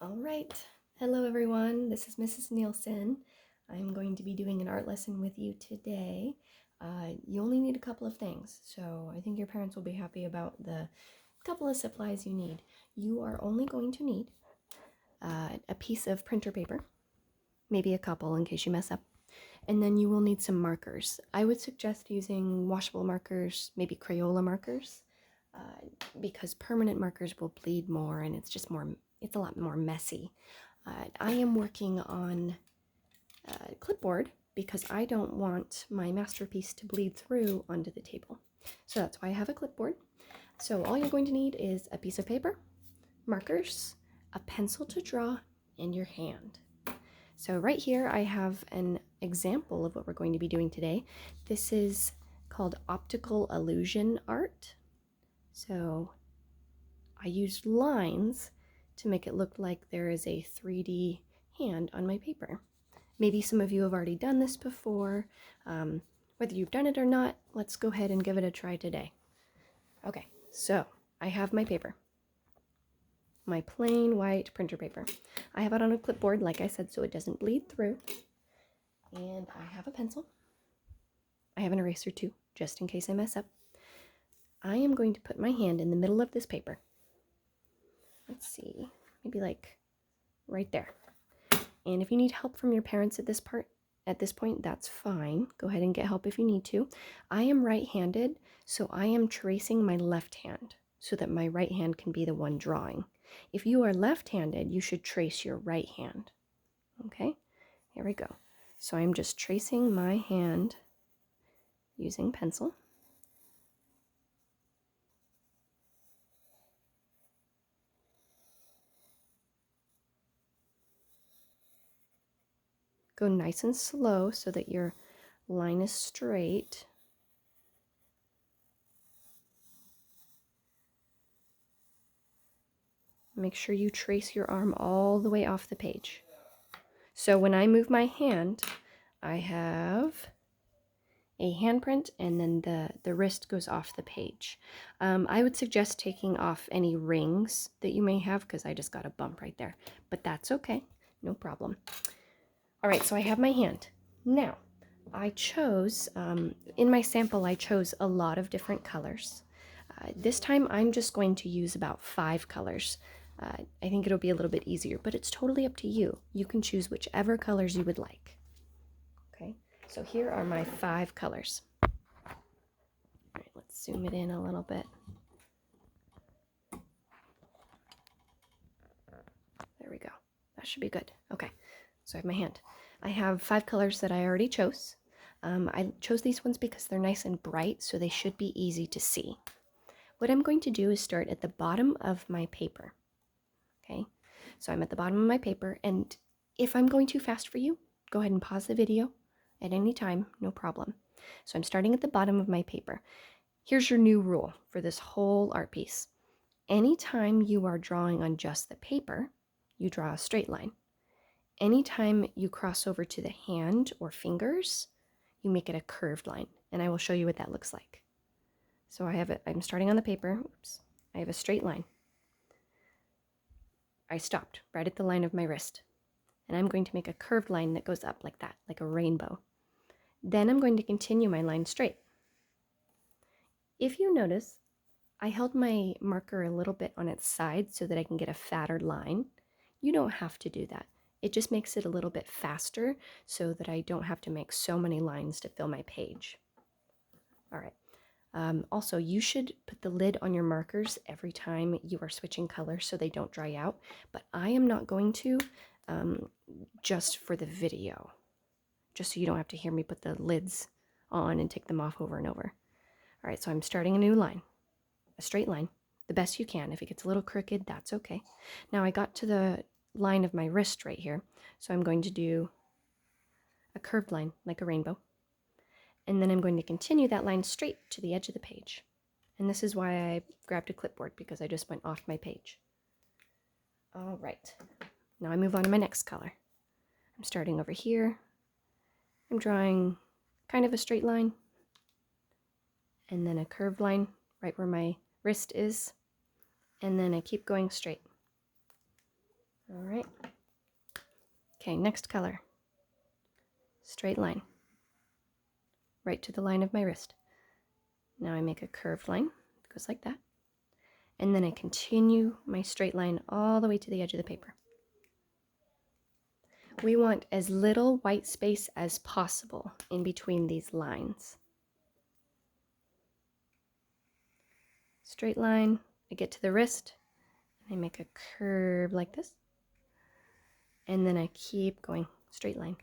All right. Hello, everyone. This is Mrs. Nielsen. I'm going to be doing an art lesson with you today. You only need a couple of things, so I think your parents will be happy about the couple of supplies you need. You are only going to need a piece of printer paper, maybe a couple in case you mess up, and then you will need some markers. I would suggest using washable markers, maybe Crayola markers, because permanent markers will bleed more and it's a lot more messy. I am working on clipboard because I don't want my masterpiece to bleed through onto the table. So that's why I have a clipboard. So all you're going to need is a piece of paper, markers, a pencil to draw, and your hand. So right here I have an example of what we're going to be doing today. This is called optical illusion art. So I used lines to make it look like there is a 3D hand on my paper. Maybe some of you have already done this before. Whether you've done it or not, let's go ahead and give it a try today. Okay, so I have my paper, my plain white printer paper. I have it on a clipboard, like I said, so it doesn't bleed through. And I have a pencil. I have an eraser too, just in case I mess up. I am going to put my hand in the middle of this paper. Let's see, maybe like right there. And if you need help from your parents at this point, that's fine. Go ahead and get help if you need to. I am right-handed, so I am tracing my left hand so that my right hand can be the one drawing. If you are left-handed, you should trace your right hand. Okay, here we go. So I'm just tracing my hand using pencil. Go nice and slow so that your line is straight. Make sure you trace your arm all the way off the page. So when I move my hand, I have a handprint and then the wrist goes off the page. I would suggest taking off any rings that you may have because I just got a bump right there, but that's okay, no problem. All right, so I have my hand. Now, I chose, in my sample, I chose a lot of different colors. This time I'm just going to use about 5 colors. I think it'll be a little bit easier, but it's totally up to you. You can choose whichever colors you would like. Okay, so here are my 5 colors. All right, let's zoom it in a little bit. There we go. That should be good. Okay, so I have my hand. I have 5 colors that I already chose. I chose these ones because they're nice and bright, so they should be easy to see. What I'm going to do is start at the bottom of my paper. Okay, so I'm at the bottom of my paper, and if I'm going too fast for you, go ahead and pause the video at any time, no problem. So I'm starting at the bottom of my paper. Here's your new rule for this whole art piece. Anytime you are drawing on just the paper, you draw a straight line. Anytime you cross over to the hand or fingers, you make it a curved line, and I will show you what that looks like. So I'm starting on the paper. Oops. I have a straight line. I stopped right at the line of my wrist, and I'm going to make a curved line that goes up like that, like a rainbow. Then I'm going to continue my line straight. If you notice, I held my marker a little bit on its side so that I can get a fatter line. You don't have to do that. It just makes it a little bit faster so that I don't have to make so many lines to fill my page. All right. Also, you should put the lid on your markers every time you are switching colors so they don't dry out, but I am not going to, just for the video, just so you don't have to hear me put the lids on and take them off over and over. All right, so I'm starting a new line, a straight line, the best you can. If it gets a little crooked, that's okay. Now I got to the line of my wrist right here, so I'm going to do a curved line like a rainbow. And then I'm going to continue that line straight to the edge of the page. And this is why I grabbed a clipboard, because I just went off my page. All right, now I move on to my next color. I'm starting over here. I'm drawing kind of a straight line, and then a curved line right where my wrist is, and then I keep going straight. All right. Okay, next color. Straight line. Right to the line of my wrist. Now I make a curved line. It goes like that. And then I continue my straight line all the way to the edge of the paper. We want as little white space as possible in between these lines. Straight line, I get to the wrist, and I make a curve like this. And then I keep going, straight line.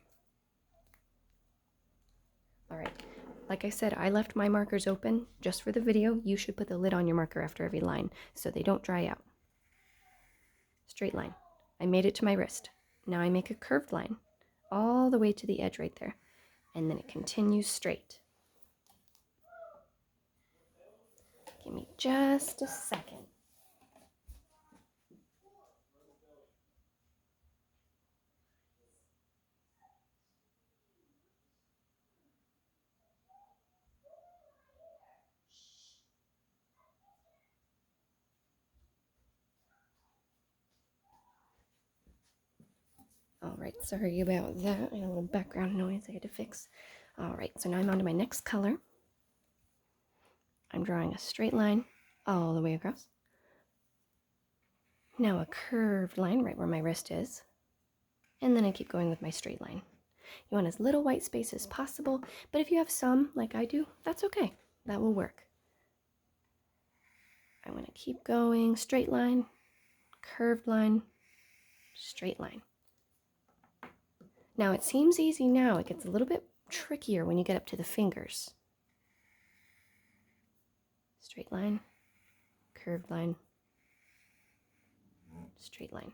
All right, like I said, I left my markers open just for the video. You should put the lid on your marker after every line so they don't dry out. Straight line. I made it to my wrist. Now I make a curved line all the way to the edge right there. And then it continues straight. Give me just a second. All right, sorry about that. I had a little background noise I had to fix. All right, so now I'm on to my next color. I'm drawing a straight line all the way across. Now a curved line right where my wrist is. And then I keep going with my straight line. You want as little white space as possible, but if you have some, like I do, that's okay. That will work. I'm going to keep going, straight line, curved line, straight line. Now it seems easy now. It gets a little bit trickier when you get up to the fingers. Straight line, curved line, straight line.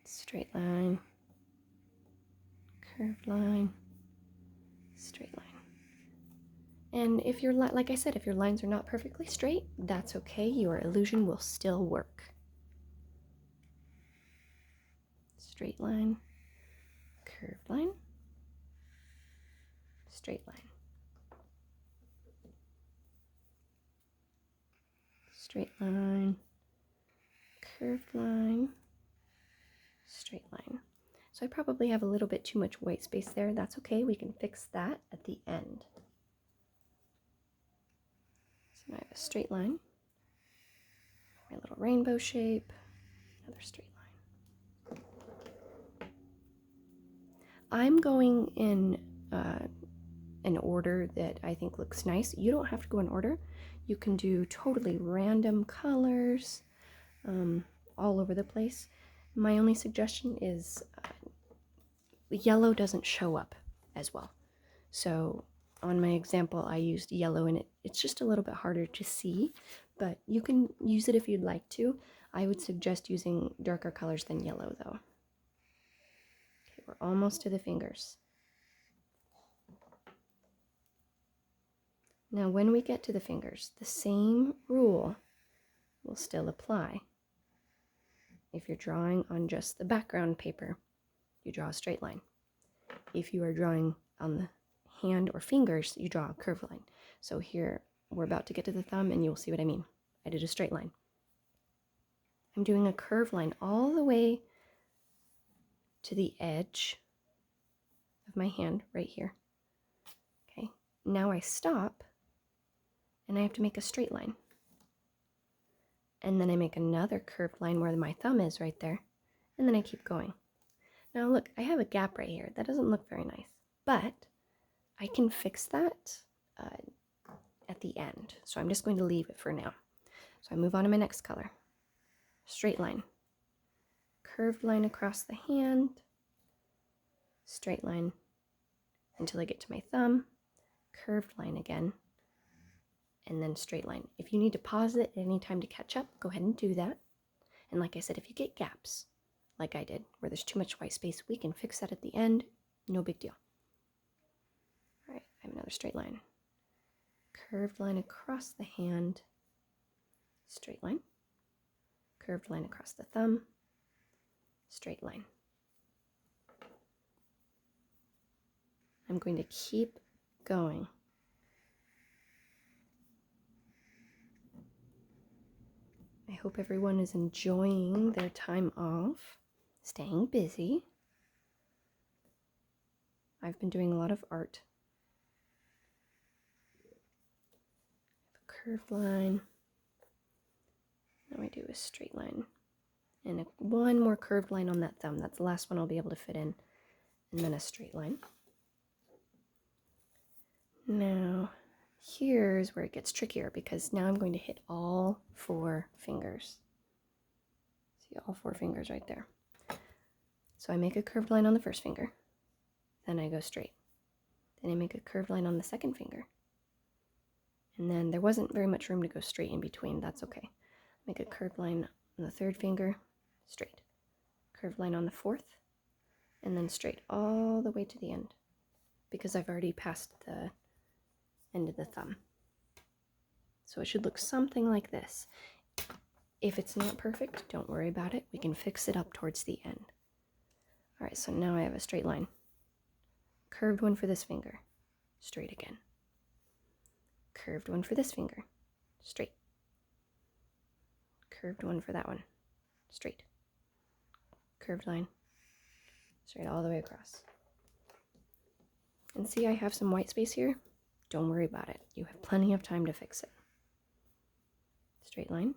Straight line, curved line, straight line. And if your like I said, if your lines are not perfectly straight, that's okay. Your illusion will still work. Straight line, curved line, straight line. Straight line, curved line, straight line. So I probably have a little bit too much white space there. That's okay. We can fix that at the end. So now I have a straight line, my little rainbow shape, another straight line. I'm going in an order that I think looks nice. You don't have to go in order. You can do totally random colors all over the place. My only suggestion is yellow doesn't show up as well. So on my example, I used yellow, and it's just a little bit harder to see, but you can use it if you'd like to. I would suggest using darker colors than yellow, though. Okay, we're almost to the fingers. Now, when we get to the fingers, the same rule will still apply. If you're drawing on just the background paper, you draw a straight line. If you are drawing on the hand or fingers, you draw a curved line. So here, we're about to get to the thumb, and you'll see what I mean. I did a straight line. I'm doing a curved line all the way to the edge of my hand right here. Okay, now I stop, and I have to make a straight line. And then I make another curved line where my thumb is right there, and then I keep going. Now look, I have a gap right here. That doesn't look very nice, but I can fix that at the end. So I'm just going to leave it for now. So I move on to my next color. Straight line. Curved line across the hand. Straight line until I get to my thumb. Curved line again. And then straight line. If you need to pause it at any time to catch up, go ahead and do that. And like I said, if you get gaps, like I did, where there's too much white space, we can fix that at the end. No big deal. All right, I have another straight line. Curved line across the hand. Straight line. Curved line across the thumb. Straight line. I'm going to keep going. I hope everyone is enjoying their time off, staying busy. I've been doing a lot of art. A curved line. Now I do a straight line. And one more curved line on that thumb. That's the last one I'll be able to fit in. And then a straight line. Now, here's where it gets trickier because now I'm going to hit all 4 fingers. See all 4 fingers right there. So I make a curved line on the first finger. Then I go straight. Then I make a curved line on the second finger. And then there wasn't very much room to go straight in between. That's okay. Make a curved line on the third finger, straight. Curved line on the fourth, and then straight all the way to the end because I've already passed the end of the thumb. So it should look something like this. If it's not perfect, don't worry about it. We can fix it up towards the end. All right, so now I have a straight line. Curved one for this finger, straight again. Curved one for this finger, straight. Curved one for that one, straight. Curved line, straight all the way across. And see, I have some white space here. Don't worry about it. You have plenty of time to fix it. Straight line,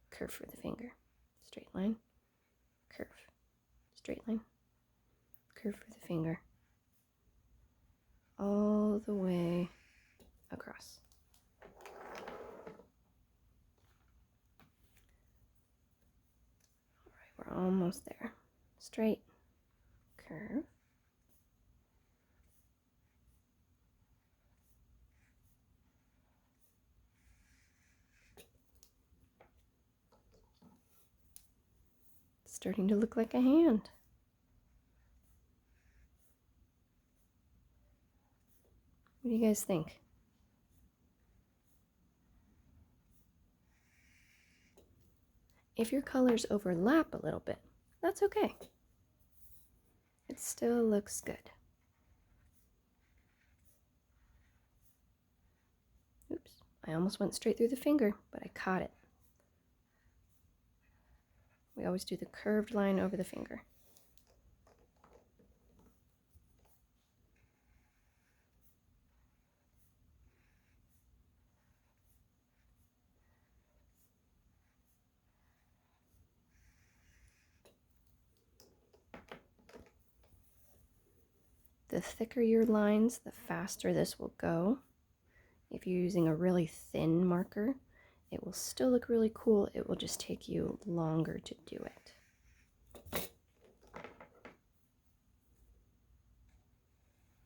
curve for the finger. Straight line, curve. Straight line, curve for the finger. All the way across. All right, we're almost there. Straight, curve. It's starting to look like a hand. What do you guys think? If your colors overlap a little bit, that's okay. It still looks good. Oops, I almost went straight through the finger, but I caught it. We always do the curved line over the finger. The thicker your lines, the faster this will go. If you're using a really thin marker, it will still look really cool. It will just take you longer to do it.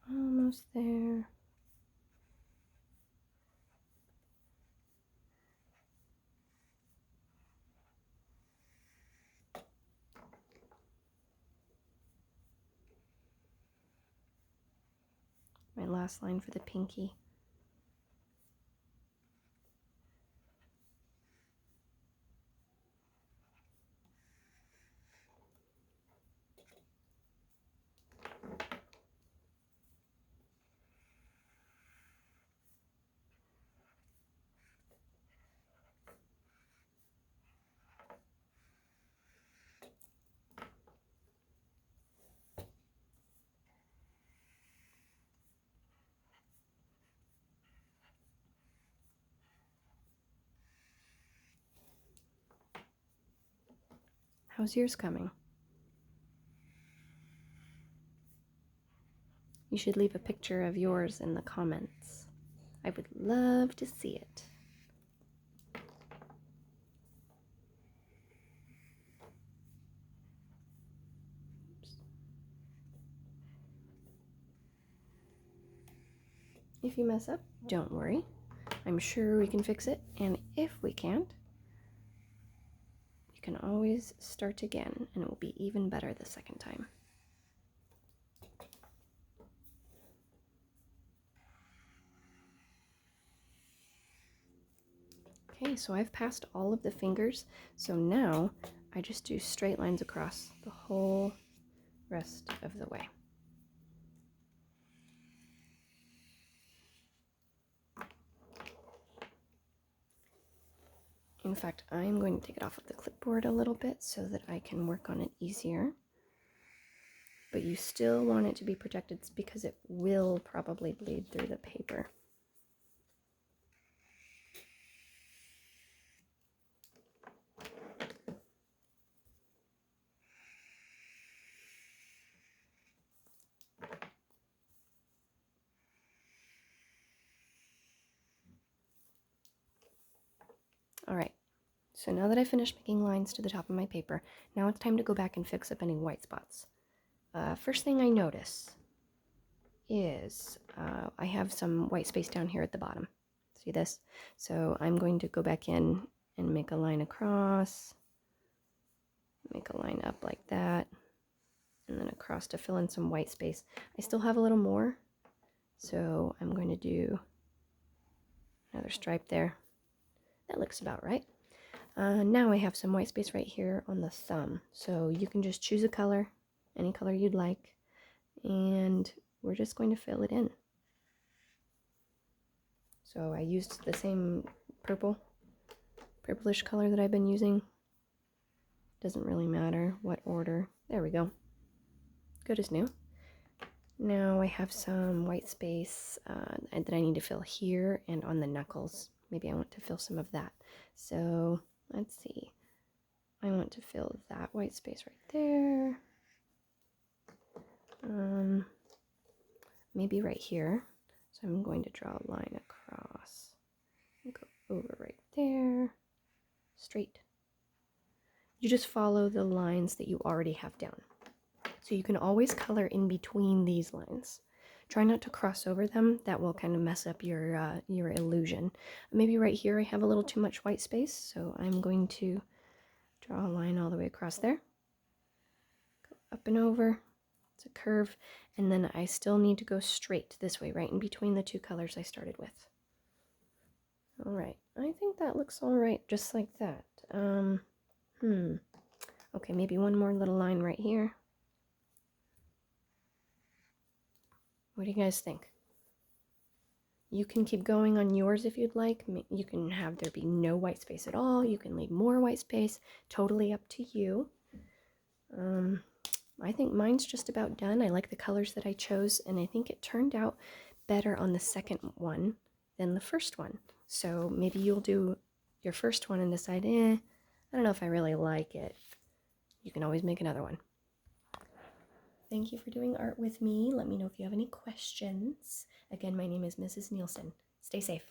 Almost there. My last line for the pinky. How's yours coming? You should leave a picture of yours in the comments. I would love to see it. Oops. If you mess up, don't worry. I'm sure we can fix it, and if we can't, you can always start again, and it will be even better the second time. Okay, so I've passed all of the fingers, so now I just do straight lines across the whole rest of the way. In fact, I'm going to take it off of the clipboard a little bit so that I can work on it easier. But you still want it to be protected because it will probably bleed through the paper. All right, so now that I finished making lines to the top of my paper, now it's time to go back and fix up any white spots. First thing I notice is I have some white space down here at the bottom. See this? So I'm going to go back in and make a line across, make a line up like that, and then across to fill in some white space. I still have a little more, so I'm going to do another stripe there. That looks about right. Now I have some white space right here on the thumb, so you can just choose a color, any color you'd like, and we're just going to fill it in. So I used the same purplish color that I've been using. Doesn't really matter what order. There we go. Good as new. Now I have some white space that I need to fill here and on the knuckles. Maybe I want to fill some of that. So let's see. I want to fill that white space right there. Maybe right here. So I'm going to draw a line across. Go over right there. Straight. You just follow the lines that you already have down. So you can always color in between these lines. Try not to cross over them. That will kind of mess up your illusion. Maybe right here I have a little too much white space, so I'm going to draw a line all the way across there. Go up and over. It's a curve. And then I still need to go straight this way, right in between the two colors I started with. All right. I think that looks all right, just like that. Okay, maybe one more little line right here. What do you guys think? You can keep going on yours if you'd like. You can have there be no white space at all. You can leave more white space. Totally up to you. I think mine's just about done. I like the colors that I chose, and I think it turned out better on the second one than the first one. So maybe you'll do your first one and decide, I don't know if I really like it. You can always make another one. Thank you for doing art with me. Let me know if you have any questions. Again, my name is Mrs. Nielsen. Stay safe.